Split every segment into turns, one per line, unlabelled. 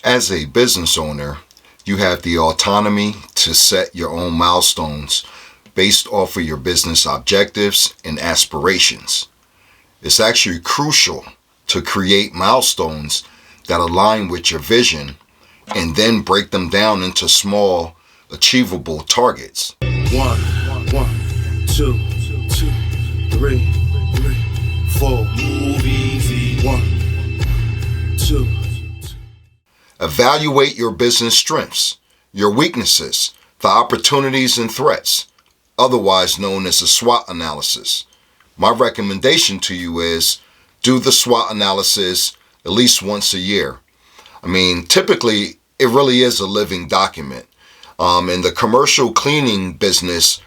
As a business owner, you have the autonomy to set your own milestones based off of your business objectives and aspirations. It's actually crucial to create milestones that align with your vision and then break them down into small, achievable targets.
One, two, 3, 4. Move easy. 1, 2.
Evaluate your business strengths, your weaknesses, the opportunities and threats, otherwise known as a SWOT analysis. My recommendation to you is do the SWOT analysis at least once a year. Typically, it really is a living document. In the commercial cleaning business,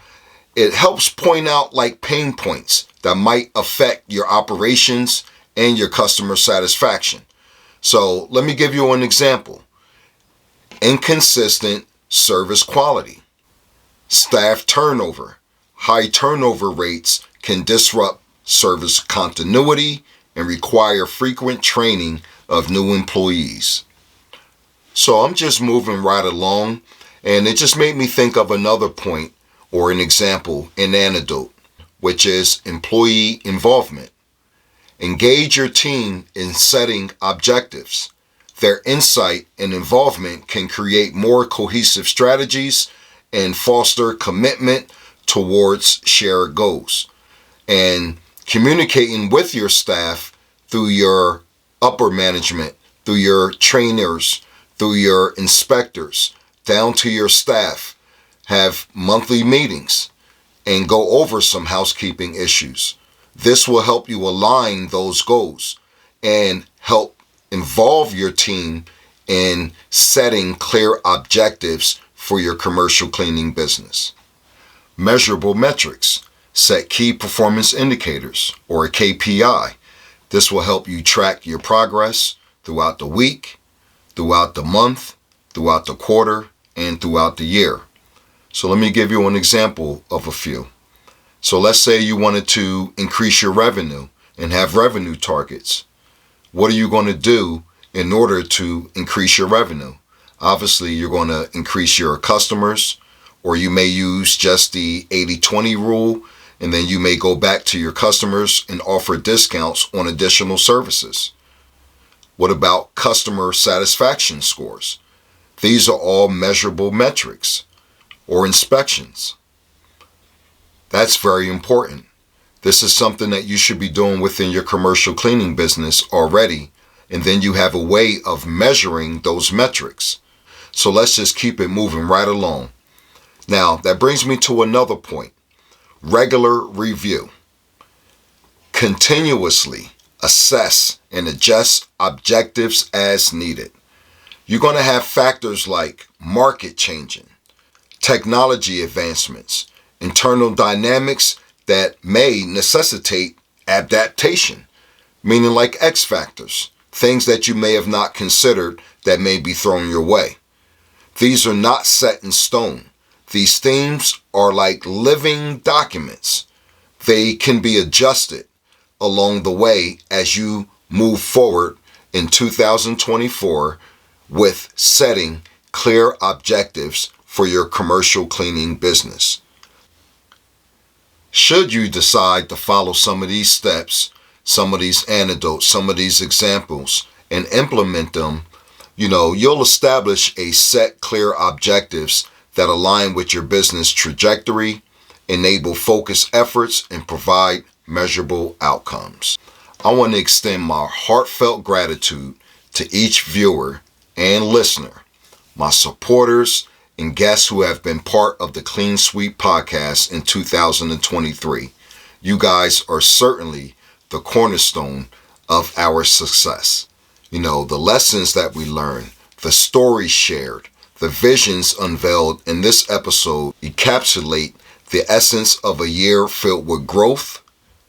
it helps point out pain points that might affect your operations and your customer satisfaction. So let me give you an example. Inconsistent service quality, staff turnover. High turnover rates can disrupt service continuity and require frequent training of new employees. So I'm just moving right along, and it just made me think of another point or an example, an anecdote, which is employee involvement. Engage your team in setting objectives. Their insight and involvement can create more cohesive strategies and foster commitment towards shared goals. And communicating with your staff through your upper management, through your trainers, through your inspectors, down to your staff, have monthly meetings and go over some housekeeping issues. This will help you align those goals and help involve your team in setting clear objectives for your commercial cleaning business. Measurable metrics. Set key performance indicators, or a KPI. This will help you track your progress throughout the week, throughout the month, throughout the quarter, and throughout the year. So let me give you an example of a few. So let's say you wanted to increase your revenue and have revenue targets. What are you going to do in order to increase your revenue? Obviously, you're going to increase your customers, or you may use just the 80-20 rule, and then you may go back to your customers and offer discounts on additional services. What about customer satisfaction scores? These are all measurable metrics. Or inspections. That's very important. This is something that you should be doing within your commercial cleaning business already, and then you have a way of measuring those metrics. So let's just keep it moving right along. Now, that brings me to another point. Regular review. Continuously assess and adjust objectives as needed. You're going to have factors like market changing, technology advancements, internal dynamics that may necessitate adaptation, meaning like X factors, things that you may have not considered that may be thrown your way. These are not set in stone. These themes are like living documents. They can be adjusted along the way as you move forward in 2024 with setting clear objectives for your commercial cleaning business. Should you decide to follow some of these steps, some of these anecdotes, some of these examples, and implement them, you'll establish a set clear objectives that align with your business trajectory, enable focused efforts, and provide measurable outcomes. I want to extend my heartfelt gratitude to each viewer and listener, my supporters, and guests who have been part of the Clean Sweep podcast in 2023. You guys are certainly the cornerstone of our success. The lessons that we learn, the stories shared, the visions unveiled in this episode encapsulate the essence of a year filled with growth,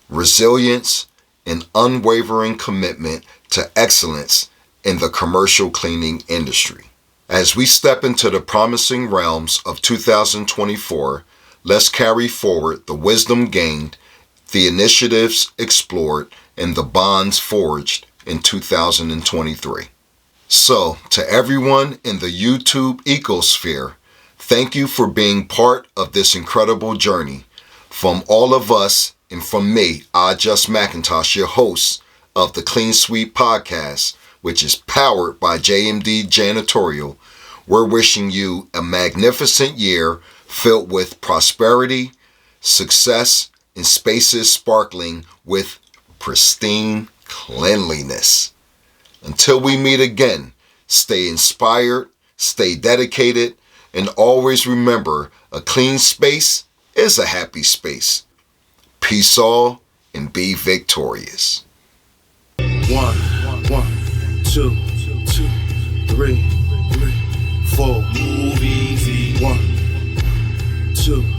resilience, and unwavering commitment to excellence in the commercial cleaning industry. As we step into the promising realms of 2024, let's carry forward the wisdom gained, the initiatives explored, and the bonds forged in 2023. So, to everyone in the YouTube ecosphere, thank you for being part of this incredible journey. From all of us and from me, I Just McIntosh, your host of the Clean Sweep Podcast, which is powered by JMD Janitorial, we're wishing you a magnificent year filled with prosperity, success, and spaces sparkling with pristine cleanliness. Until we meet again, stay inspired, stay dedicated, and always remember a clean space is a happy space. Peace all and be victorious.
1, 2, 3, 4. Move easy. 1, 2.